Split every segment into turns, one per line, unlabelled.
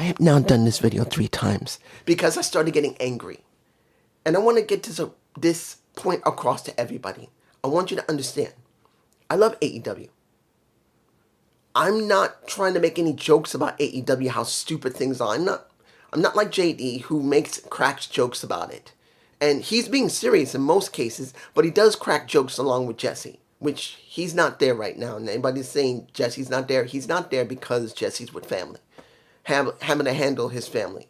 I have now done this video 3 times because I started getting angry. And I want to get this point across to everybody. I want you to understand. I love AEW. I'm not trying to make any jokes about AEW, how stupid things are. I'm not like JD, who cracks jokes about it. And he's being serious in most cases, but he does crack jokes along with Jesse, which he's not there right now. And anybody's saying Jesse's not there, he's not there because Jesse's with family, having to handle his family.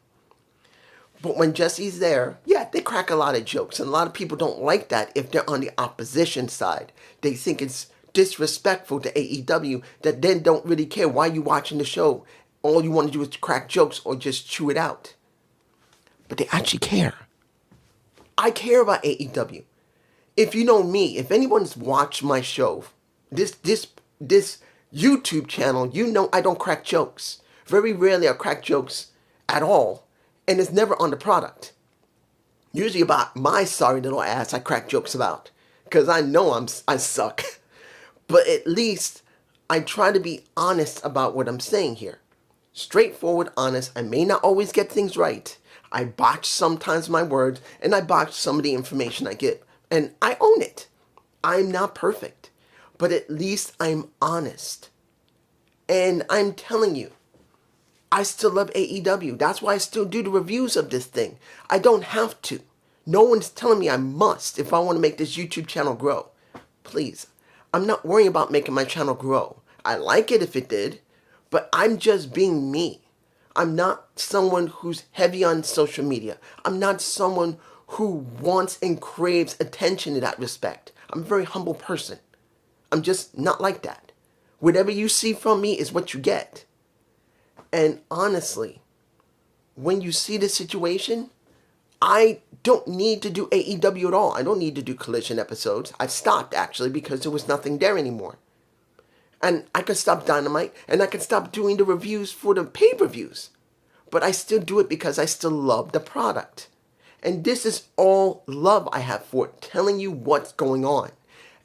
But when Jesse's there, yeah, they crack a lot of jokes. And a lot of people don't like that if they're on the opposition side. They think it's disrespectful to AEW that then don't really care why you watching the show. All you want to do is crack jokes or just chew it out. But they actually care. I care about AEW. If you know me, if anyone's watched my show, this YouTube channel, you know I don't crack jokes. Very rarely I crack jokes at all. And it's never on the product. Usually about my sorry little ass I crack jokes about. Because I know I suck. But at least I try to be honest about what I'm saying here. Straightforward, honest. I may not always get things right. I botch sometimes my words. And I botch some of the information I give. And I own it. I'm not perfect. But at least I'm honest. And I'm telling you, I still love AEW. That's why I still do the reviews of this thing. I don't have to. No one's telling me I must if I want to make this YouTube channel grow. Please. I'm not worrying about making my channel grow. I like it if it did. But I'm just being me. I'm not someone who's heavy on social media. I'm not someone who wants and craves attention in that respect. I'm a very humble person. I'm just not like that. Whatever you see from me is what you get. And honestly, when you see this situation, I don't need to do AEW at all. I don't need to do Collision episodes. I've stopped, actually, because there was nothing there anymore. And I could stop Dynamite, and I could stop doing the reviews for the pay-per-views. But I still do it because I still love the product. And this is all love I have for it, telling you what's going on.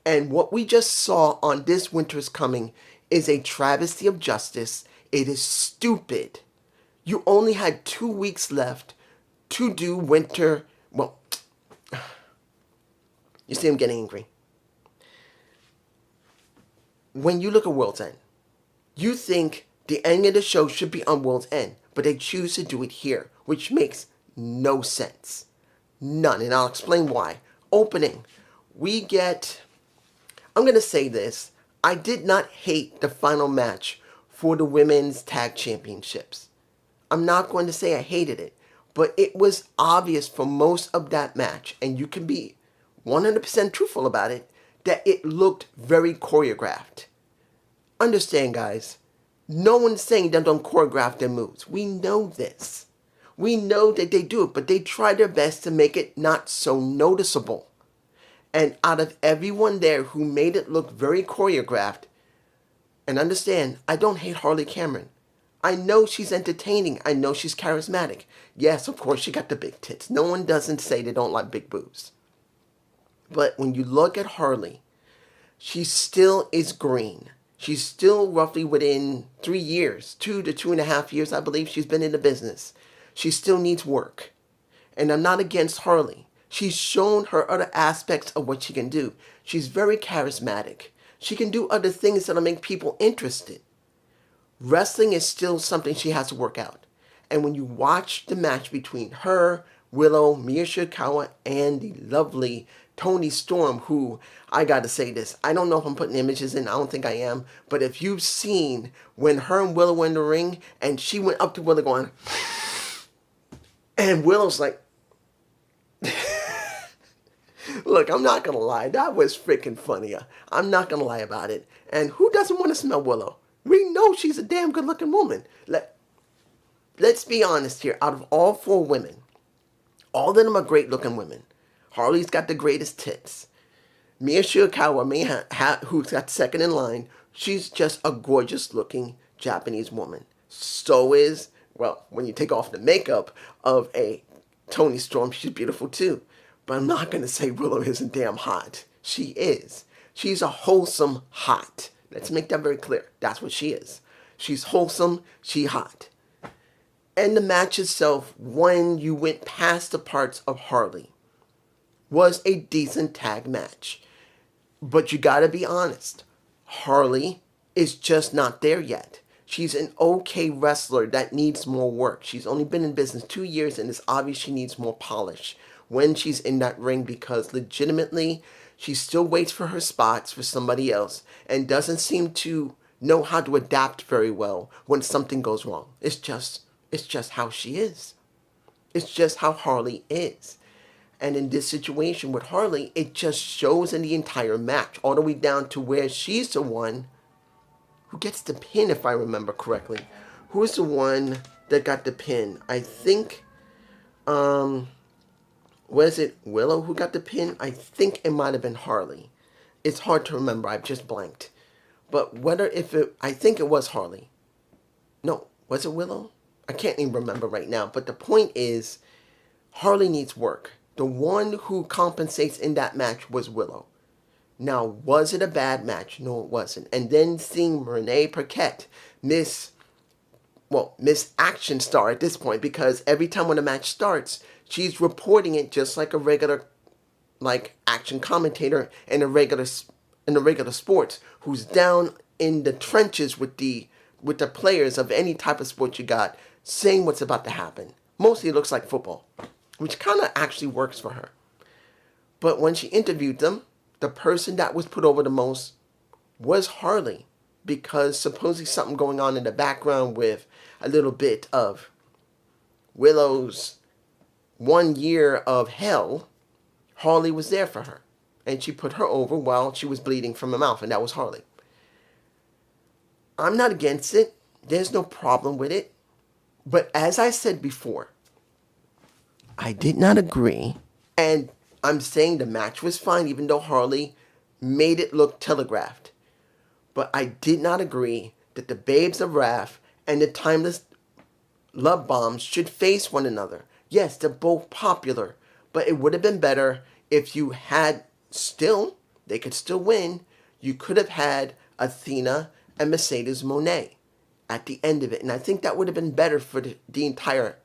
And what we just saw on This Winter Is Coming is a travesty of justice. It is stupid. You only had 2 weeks left to do winter. Well, you see I'm getting angry. When you look at World's End, you think the end of the show should be on World's End, but they choose to do it here, which makes no sense. None, and I'll explain why. Opening, I'm going to say this. I did not hate the final match for the women's tag championships. I'm not going to say I hated it, but it was obvious for most of that match, and you can be 100% truthful about it, that it looked very choreographed. Understand, guys, no one's saying they don't choreograph their moves. We know this. We know that they do it, but they try their best to make it not so noticeable. And out of everyone there who made it look very choreographed, and understand, I don't hate Harley Cameron. I know she's entertaining. I know she's charismatic. Yes, of course, she got the big tits. No one doesn't say they don't like big boobs. But when you look at Harley, she still is green. She's still roughly within 3 years, 2 to 2.5 years, I believe she's been in the business. She still needs work. And I'm not against Harley. She's shown her other aspects of what she can do. She's very charismatic. She can do other things that'll make people interested. Wrestling is still something she has to work out. And when you watch the match between her, Willow, Mia Shirakawa, and the lovely Toni Storm, who, I gotta say this, I don't know if I'm putting images in, I don't think I am, but if you've seen when her and Willow were in the ring, and she went up to Willow going, and Willow's like, look, I'm not going to lie. That was freaking funny. I'm not going to lie about it. And who doesn't want to smell Willow? We know she's a damn good-looking woman. Let's be honest here. Out of all 4 women, all of them are great-looking women. Harley's got the greatest tits. Mia Shirakawa, who's got second in line, she's just a gorgeous-looking Japanese woman. So is, well, when you take off the makeup of a Toni Storm, she's beautiful too. But I'm not going to say Willow isn't damn hot. She is. She's a wholesome hot. Let's make that very clear. That's what she is. She's wholesome. She hot. And the match itself, when you went past the parts of Harley, was a decent tag match. But you gotta be honest. Harley is just not there yet. She's an okay wrestler that needs more work. She's only been in business 2 years and it's obvious she needs more polish when she's in that ring because legitimately she still waits for her spots for somebody else and doesn't seem to know how to adapt very well when something goes wrong. It's just how she is. It's just how Harley is. And in this situation with Harley, it just shows in the entire match, all the way down to where she's the one who gets the pin, if I remember correctly. Who's the one that got the pin? I think, was it Willow who got the pin? I think it might have been Harley. It's hard to remember. I've just blanked. But I think it was Harley. No, was it Willow? I can't even remember right now. But the point is, Harley needs work. The one who compensates in that match was Willow. Now, was it a bad match? No, it wasn't. And then seeing Renee Paquette, Miss Action Star at this point, because every time when a match starts, she's reporting it just like a regular, action commentator in a regular sports, who's down in the trenches with the players of any type of sport you got, saying what's about to happen. Mostly it looks like football, which kind of actually works for her. But when she interviewed them, the person that was put over the most was Harley, because supposedly something going on in the background with a little bit of Willow's 1 year of hell. Harley was there for her, and she put her over while she was bleeding from her mouth, and that was Harley. I'm not against it. There's no problem with it. But as I said before, I did not agree, and I'm saying the match was fine even though Harley made it look telegraphed. But I did not agree that the Babes of Wrath and the Timeless Love Bombs should face one another. Yes, they're both popular, but it would have been better if you had they could still win. You could have had Athena and Mercedes Moné at the end of it. And I think that would have been better for the entire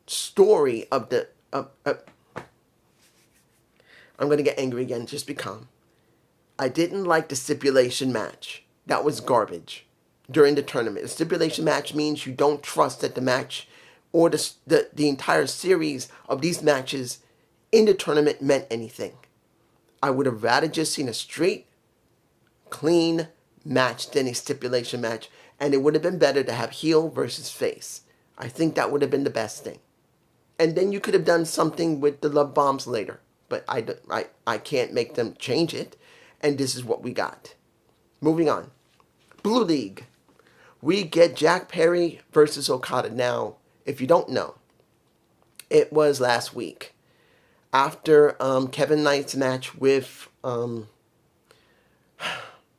story of the... I'm going to get angry again, just be calm. I didn't like the stipulation match. That was garbage during the tournament. A stipulation match means you don't trust that the match or the entire series of these matches in the tournament meant anything. I would have rather just seen a straight, clean match than a stipulation match, and it would have been better to have heel versus face. I think that would have been the best thing. And then you could have done something with the Love Bombs later, but I can't make them change it, and this is what we got. Moving on. Blue League. We get Jack Perry versus Okada. Now, if you don't know, it was last week after Kevin Knight's match with...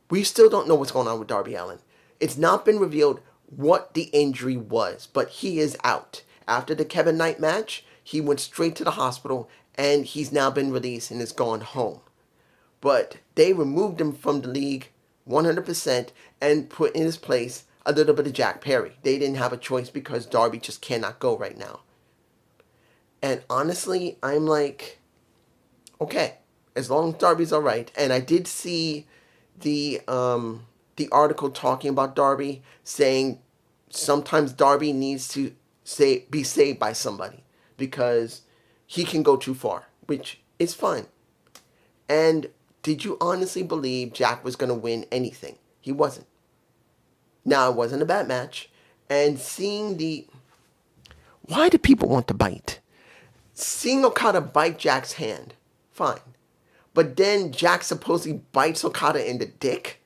we still don't know what's going on with Darby Allin. It's not been revealed what the injury was, but he is out. After the Kevin Knight match, he went straight to the hospital, and he's now been released and is gone home. But they removed him from the league 100% and put in his place a little bit of Jack Perry. They didn't have a choice because Darby just cannot go right now. And honestly, I'm like, okay, as long as Darby's all right. And I did see the article talking about Darby, saying sometimes Darby needs to be saved by somebody because he can go too far, which is fine. And did you honestly believe Jack was going to win anything? He wasn't. Now, it wasn't a bad match. And seeing why do people want to bite? Seeing Okada bite Jack's hand, fine. But then Jack supposedly bites Okada in the dick.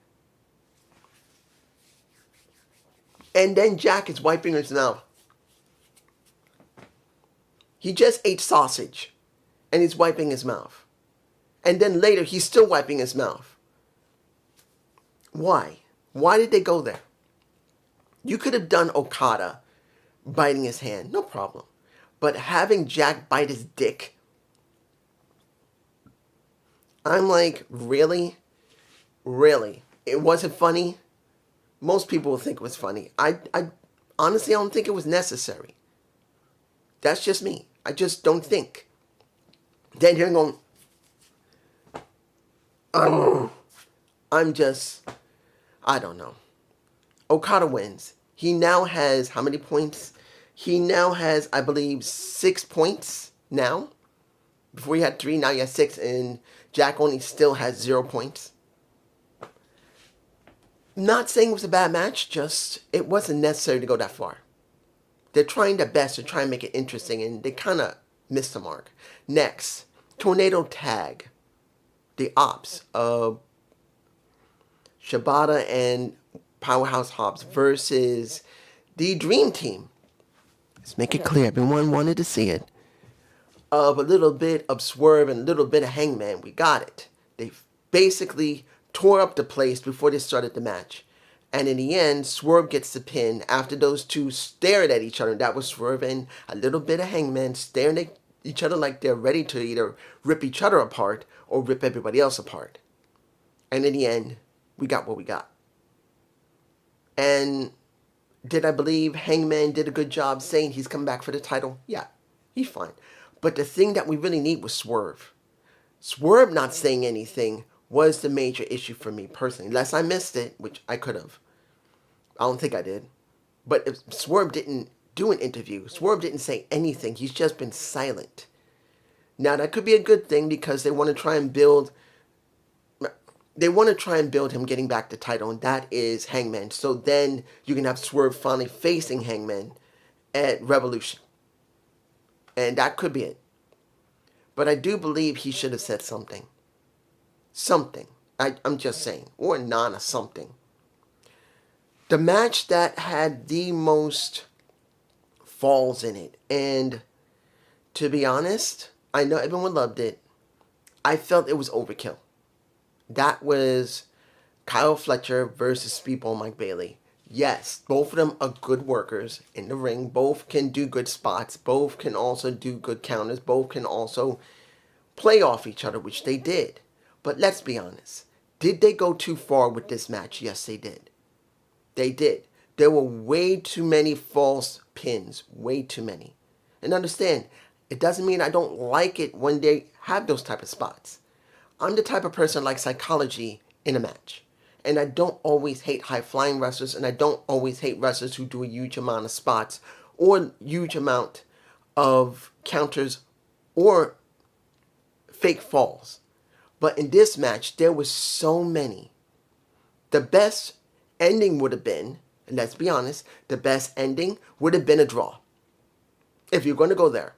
And then Jack is wiping his mouth. He just ate sausage. And he's wiping his mouth. And then later he's still wiping his mouth. Why? Why did they go there? You could have done Okada biting his hand, no problem. But having Jack bite his dick, I'm like, really? Really? It wasn't funny? Most people will think it was funny. I honestly don't think it was necessary. That's just me. I just don't think. Then you're going, I'm just, I don't know. Okada wins. He now has how many points? He now has, I believe, 6 points now. Before he had 3, now he has 6, and Jack only still has 0 points. Not saying it was a bad match, just it wasn't necessary to go that far. They're trying their best to try and make it interesting, and they kind of missed the mark. Next, Tornado Tag. The Ops of Shibata and Powerhouse Hobbs versus the Dream Team. Let's make it clear, everyone wanted to see it. Of a little bit of Swerve and a little bit of Hangman, we got it. They basically tore up the place before they started the match. And in the end, Swerve gets the pin after those two stared at each other. That was Swerve and a little bit of Hangman staring at each other like they're ready to either rip each other apart or rip everybody else apart. And in the end, we got what we got. And did I believe Hangman did a good job saying he's coming back for the title? Yeah, he's fine. But the thing that we really need was Swerve. Swerve not saying anything was the major issue for me personally. Unless I missed it, which I could have. I don't think I did. But if Swerve didn't do an interview, Swerve didn't say anything. He's just been silent. Now, that could be a good thing because they want to try and build him getting back the title, and that is Hangman. So then you can have Swerve finally facing Hangman at Revolution. And that could be it. But I do believe he should have said something. Something. I'm just saying. Or Nana something. The match that had the most falls in it. And to be honest, I know everyone loved it. I felt it was overkill. That was Kyle Fletcher versus Speedball Mike Bailey. Yes, both of them are good workers in the ring. Both can do good spots. Both can also do good counters. Both can also play off each other, which they did. But let's be honest. Did they go too far with this match? Yes, they did. They did. There were way too many false pins. Way too many. And understand, it doesn't mean I don't like it when they have those type of spots. I'm the type of person like psychology in a match. And I don't always hate high-flying wrestlers, and I don't always hate wrestlers who do a huge amount of spots or huge amount of counters or fake falls. But in this match, there was so many. The best ending would have been, and let's be honest, the best ending would have been a draw. If you're going to go there,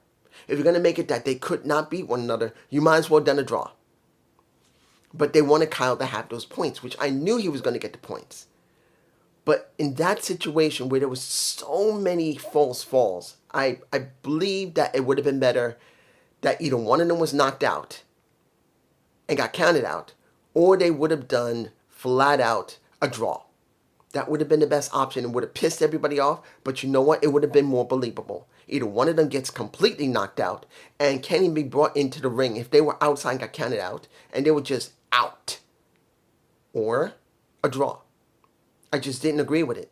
if you're going to make it that they could not beat one another, you might as well have done a draw. But they wanted Kyle to have those points, which I knew he was going to get the points. But in that situation where there was so many false falls, I believe that it would have been better that either one of them was knocked out and got counted out, or they would have done flat out a draw. That would have been the best option and would have pissed everybody off, but you know what? It would have been more believable. Either one of them gets completely knocked out and can't even be brought into the ring if they were outside and got counted out, and they were just out. Or a draw. I just didn't agree with it.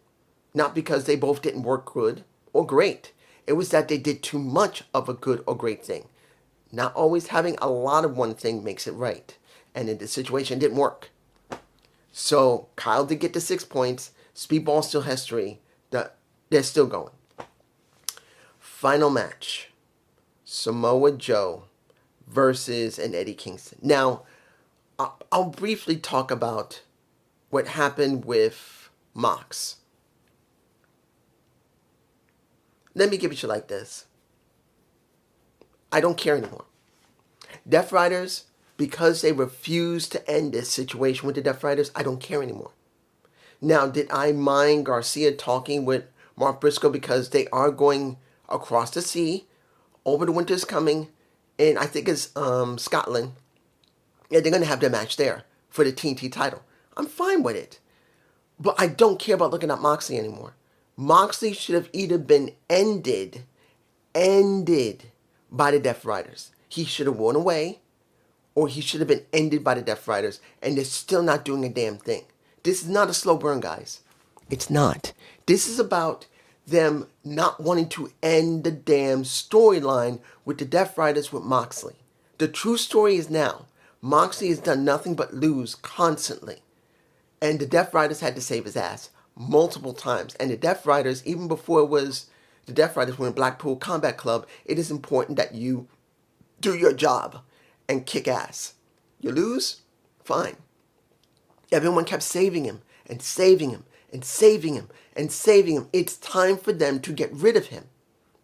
Not because they both didn't work good or great. It was that they did too much of a good or great thing. Not always having a lot of one thing makes it right. And in this situation, it didn't work. So Kyle did get the 6 points. Speedball still has 3. They're still going. Final match. Samoa Joe versus an Eddie Kingston. Now, I'll briefly talk about what happened with Mox. Let me give it to you like this. I don't care anymore. Death Riders, because they refused to end this situation with the Death Riders, I don't care anymore. Now, did I mind Garcia talking with Mark Briscoe because they are going across the sea over the winter's coming, and I think it's Scotland. Yeah, they're going to have their match there for the TNT title. I'm fine with it. But I don't care about looking at Moxley anymore. Moxley should have either been ended by the Death Riders. He should have won away, or he should have been ended by the Death Riders, and they're still not doing a damn thing. This is not a slow burn, guys. It's not. This is about them not wanting to end the damn storyline with the Death Riders with Moxley. The true story is now, Moxley has done nothing but lose constantly. And the Death Riders had to save his ass multiple times. And the Death Riders, even before it was the Death Riders were in Blackpool Combat Club, it is important that you do your job and kick ass. You lose? Fine. Everyone kept saving him and saving him and saving him and saving him. It's time for them to get rid of him.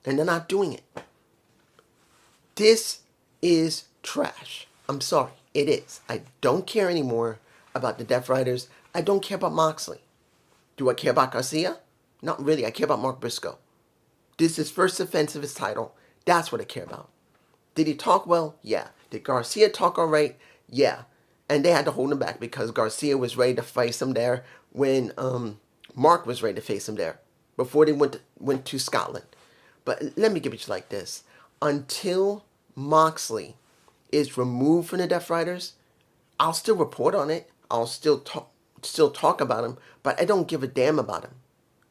And they're not doing it. This is trash. I'm sorry. It is. I don't care anymore about the Death Riders. I don't care about Moxley. Do I care about Garcia? Not really. I care about Mark Briscoe. This is his first defense of his title. That's what I care about. Did he talk well? Yeah. Did Garcia talk all right? Yeah. And they had to hold him back because Garcia was ready to face him there when Mark was ready to face him there before they went to Scotland. But let me give it to you like this. Until Moxley is removed from the Death Riders, I'll still report on it. I'll still talk about him, but I don't give a damn about him.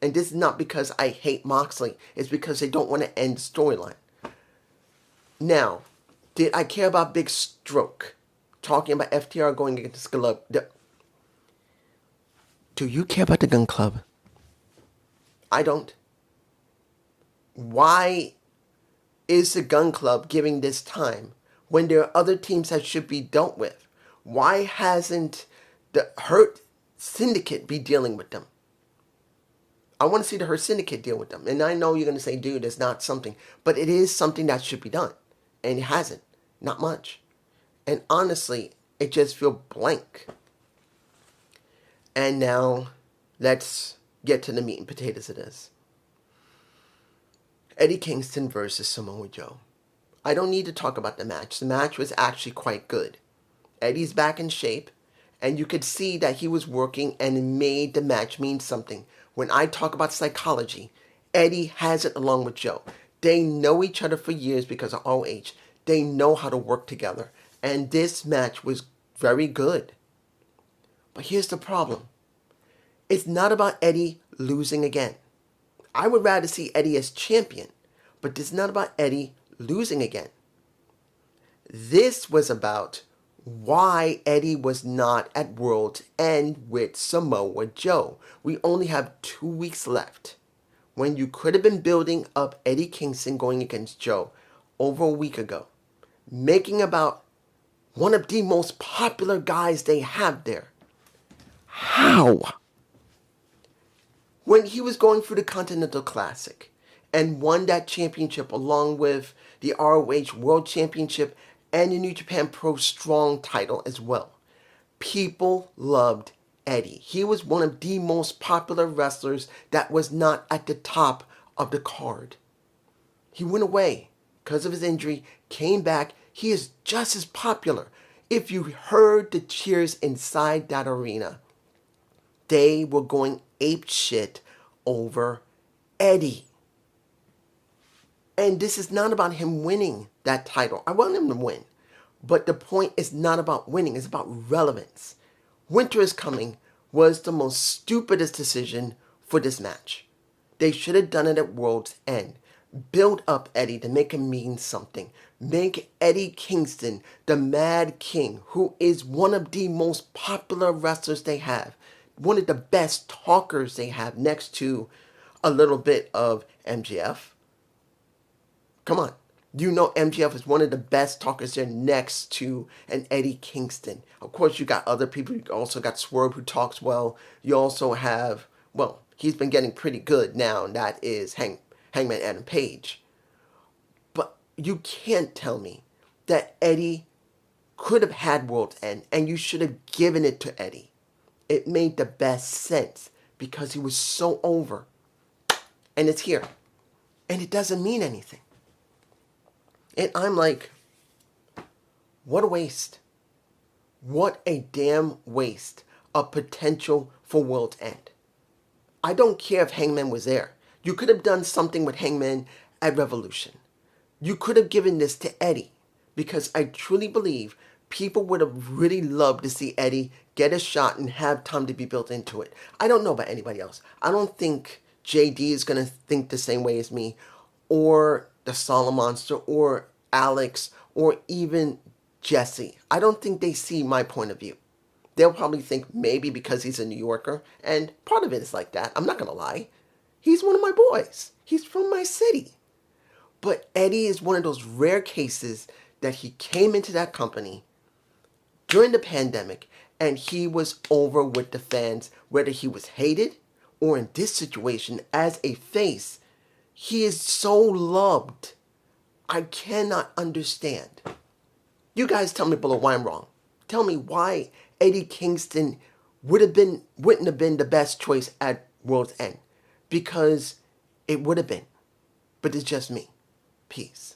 And this is not because I hate Moxley. It's because they don't want to end the storyline. Now, did I care about Big Stroke talking about FTR going against the club? Do you care about the Gun Club? I don't. Why is the Gun Club giving this time when there are other teams that should be dealt with? Why hasn't the Hurt Syndicate be dealing with them? I want to see the Hurt Syndicate deal with them. And I know you're going to say, dude, it's not something. But it is something that should be done. And it hasn't. Not much. And honestly, it just feels blank. And now, let's get to the meat and potatoes of this. Eddie Kingston versus Samoa Joe. I don't need to talk about the match. The match was actually quite good. Eddie's back in shape, and you could see that he was working and it made the match mean something. When I talk about psychology, Eddie has it along with Joe. They know each other for years because of ROH. They know how to work together. And this match was very good. But here's the problem. It's not about Eddie losing again. I would rather see Eddie as champion, but this is not about Eddie losing again. This was about why Eddie was not at World's End with Samoa Joe. We only have 2 weeks left. When you could have been building up Eddie Kingston going against Joe over a week ago, making about one of the most popular guys they have there. How? When he was going through the Continental Classic and won that championship along with the ROH World Championship and the New Japan Pro Strong title as well. People loved Eddie. He was one of the most popular wrestlers that was not at the top of the card. He went away because of his injury, came back. He is just as popular. If you heard the cheers inside that arena, they were going ape shit over Eddie. And this is not about him winning that title. I want him to win. But the point is not about winning. It's about relevance. Winter is Coming was the most stupidest decision for this match. They should have done it at World's End. Build up Eddie to make him mean something. Make Eddie Kingston the Mad King, who is one of the most popular wrestlers they have. One of the best talkers they have next to a little bit of MJF. Come on. You know MJF is one of the best talkers there next to an Eddie Kingston. Of course, you got other people. You also got Swerve, who talks well. You also have, well, he's been getting pretty good now, and that is Hangman Adam Page. But you can't tell me that Eddie could have had World's End, and you should have given it to Eddie. It made the best sense because he was so over. And it's here. And it doesn't mean anything. And I'm like, what a waste. What a damn waste of potential for World's End. I don't care if Hangman was there. You could have done something with Hangman at Revolution. You could have given this to Eddie. Because I truly believe people would have really loved to see Eddie get a shot and have time to be built into it. I don't know about anybody else. I don't think JD is going to think the same way as me, or the Solid Monster, or Alex, or even Jesse. I don't think they see my point of view. They'll probably think maybe because he's a New Yorker, and part of it is like that. I'm not going to lie. He's one of my boys. He's from my city. But Eddie is one of those rare cases that he came into that company during the pandemic and he was over with the fans, whether he was hated or in this situation as a face. He is so loved. I cannot understand. You guys tell me below why I'm wrong. Tell me why Eddie Kingston wouldn't have been the best choice at World's End. Because it would have been. But it's just me. Peace.